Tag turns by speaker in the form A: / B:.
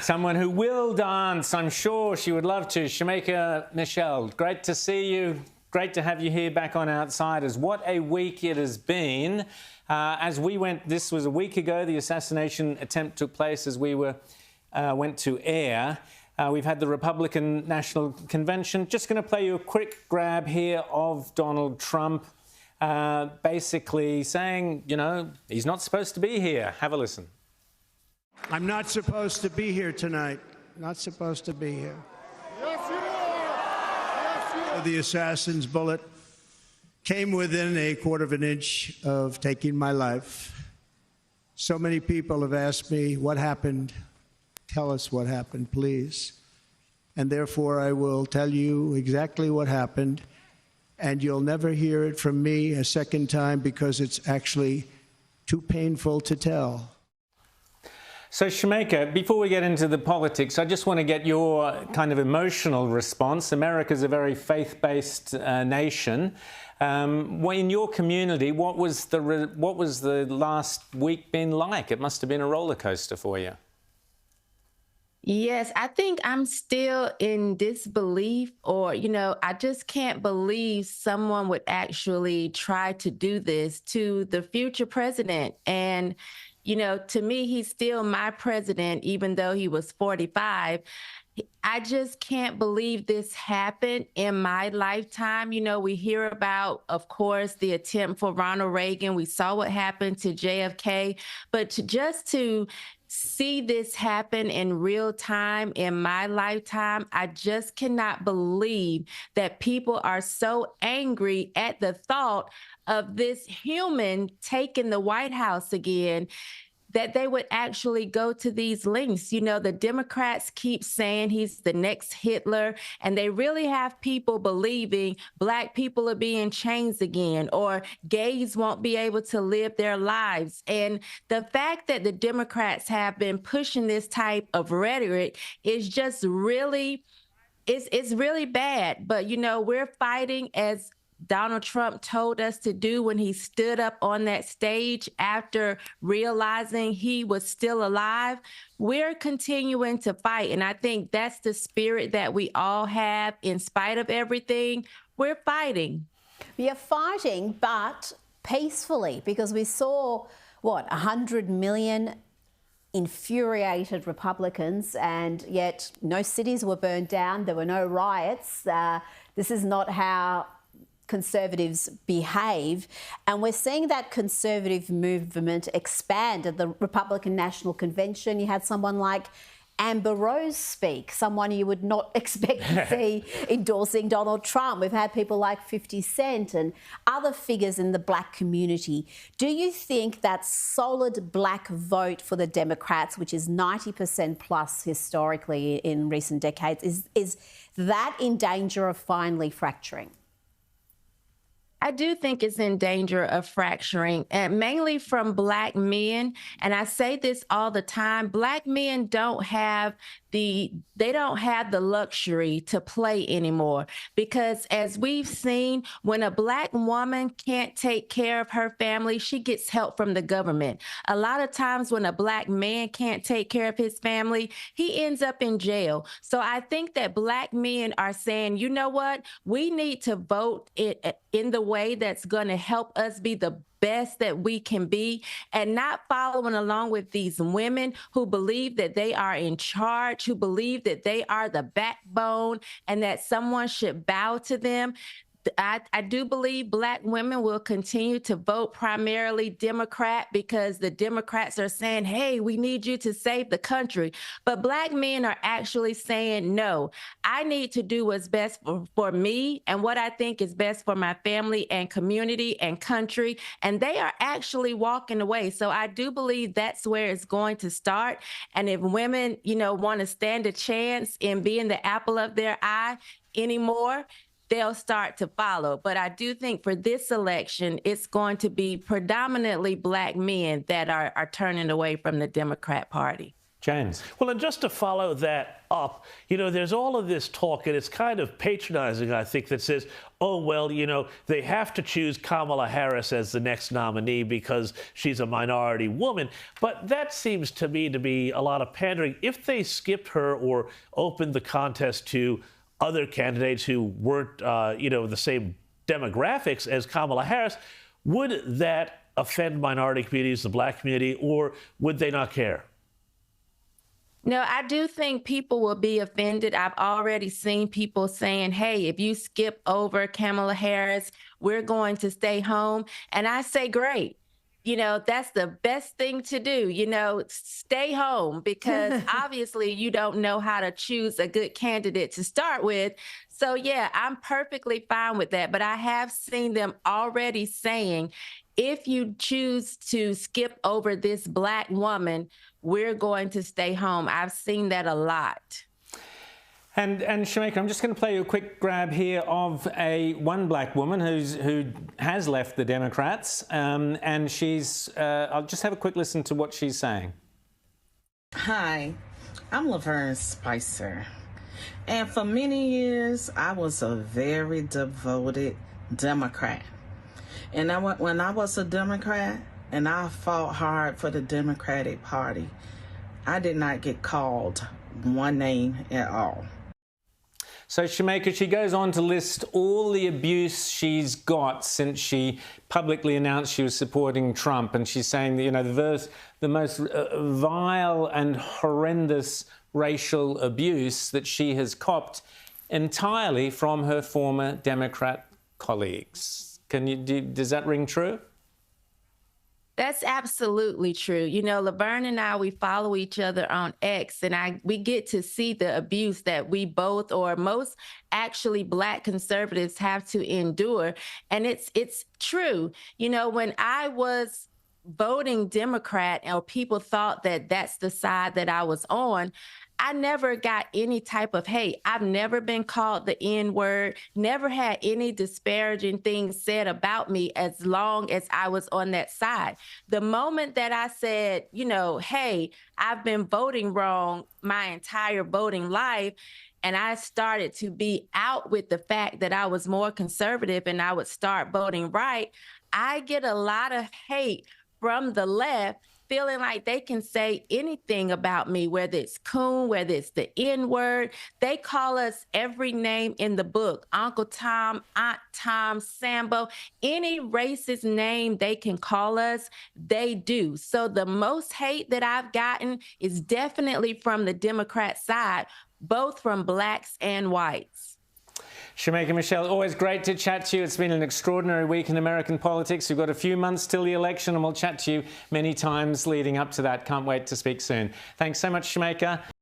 A: Someone who will dance, I'm sure she would love to. Shemeka Michelle, great to see you. Great to have you here back on Outsiders. What a week it has been. This was a week ago, the assassination attempt took place as we went to air. We've had the Republican National Convention. Just going to play you a quick grab here of Donald Trump, basically saying, you know, he's not supposed to be here. Have a listen.
B: I'm not supposed to be here tonight. Not supposed to be here.
C: Yes, you are. Yes, you are.
B: The assassin's bullet came within a quarter of an inch of taking my life. So many people have asked me, what happened? Tell us what happened, please. And therefore, I will tell you exactly what happened. And you'll never hear it from me a second time because it's actually too painful to tell.
A: So, Shemeka, before we get into the politics, I just want to get your kind of emotional response. America's a very faith-based nation. In your community, what was the last week been like? It must have been a roller coaster for you.
D: Yes, I think I'm still in disbelief, or, you know, I just can't believe someone would actually try to do this to the future president. And, you know, to me, he's still my president, even though he was 45. I just can't believe this happened in my lifetime. You know, we hear about, of course, the attempt for Ronald Reagan. We saw what happened to JFK. But to see this happen in real time in my lifetime, I just cannot believe that people are so angry at the thought of this human taking the White House again, that they would actually go to these lengths. You know, the Democrats keep saying he's the next Hitler, and they really have people believing Black people are being changed again, or gays won't be able to live their lives. And the fact that the Democrats have been pushing this type of rhetoric is just really, it's really bad. But, you know, we're fighting as Donald Trump told us to do when he stood up on that stage after realizing he was still alive. We're continuing to fight. And I think that's the spirit that we all have in spite of everything. We're fighting.
E: We are fighting, but peacefully, because we saw, 100 million infuriated Republicans, and yet no cities were burned down. There were no riots. This is not how Conservatives behave, and we're seeing that conservative movement expand. At the Republican National Convention, you had someone like Amber Rose speak, someone you would not expect to see endorsing Donald Trump. We've had people like 50 Cent and other figures in the Black community. Do you think that solid Black vote for the Democrats, which is 90% plus historically in recent decades, is that in danger of finally fracturing?
D: I do think it's in danger of fracturing, and mainly from Black men. And I say this all the time, Black men don't have the luxury to play anymore, because as we've seen, when a Black woman can't take care of her family, she gets help from the government. A lot of times when a Black man can't take care of his family, he ends up in jail. So I think that Black men are saying, you know what, we need to vote in the way that's going to help us be the best that we can be, and not following along with these women who believe that they are in charge, who believe that they are the backbone and that someone should bow to them. I do believe Black women will continue to vote primarily Democrat, because the Democrats are saying, hey, we need you to save the country. But Black men are actually saying, no, I need to do what's best for me and what I think is best for my family and community and country. And they are actually walking away. So I do believe that's where it's going to start. And if women, you know, want to stand a chance in being the apple of their eye anymore, they'll start to follow. But I do think for this election, it's going to be predominantly Black men that are turning away from the Democrat Party.
A: James.
F: Well, and just to follow that up, there's all of this talk, and it's kind of patronizing, I think, that says, oh, well, they have to choose Kamala Harris as the next nominee because she's a minority woman. But that seems to me to be a lot of pandering. If they skipped her or opened the contest to other candidates who weren't, the same demographics as Kamala Harris, would that offend minority communities, the black community, or would they not care?
D: No, I do think people will be offended. I've already seen people saying, hey, if you skip over Kamala Harris, we're going to stay home. And I say, great. That's the best thing to do, stay home, because obviously you don't know how to choose a good candidate to start with. So, yeah, I'm perfectly fine with that. But I have seen them already saying, if you choose to skip over this Black woman, we're going to stay home. I've seen that a lot.
A: And Shemeka, I'm just going to play you a quick grab here of one Black woman who has left the Democrats, and she's. I'll just have a quick listen to what she's saying.
G: Hi, I'm Laverne Spicer, and for many years I was a very devoted Democrat. And when I was a Democrat and I fought hard for the Democratic Party, I did not get called one name at all.
A: So, Shemeka, she goes on to list all the abuse she's got since she publicly announced she was supporting Trump. And she's saying that, the most vile and horrendous racial abuse that she has copped entirely from her former Democrat colleagues. Does that ring true?
D: That's absolutely true. Laverne and I, we follow each other on X, and we get to see the abuse that we both, or most actually Black conservatives, have to endure. And it's true. When I was voting Democrat, or people thought that that's the side that I was on, I never got any type of hate. I've never been called the N-word, never had any disparaging things said about me as long as I was on that side. The moment that I said, hey, I've been voting wrong my entire voting life, and I started to be out with the fact that I was more conservative and I would start voting right, I get a lot of hate from the left, feeling like they can say anything about me, whether it's coon, whether it's the N-word. They call us every name in the book: Uncle Tom, Aunt Tom, Sambo. Any racist name they can call us, they do. So the most hate that I've gotten is definitely from the Democrat side, both from Blacks and whites.
A: Shemeka Michelle, always great to chat to you. It's been an extraordinary week in American politics. We've got a few months till the election, and we'll chat to you many times leading up to that. Can't wait to speak soon. Thanks so much, Shemeka.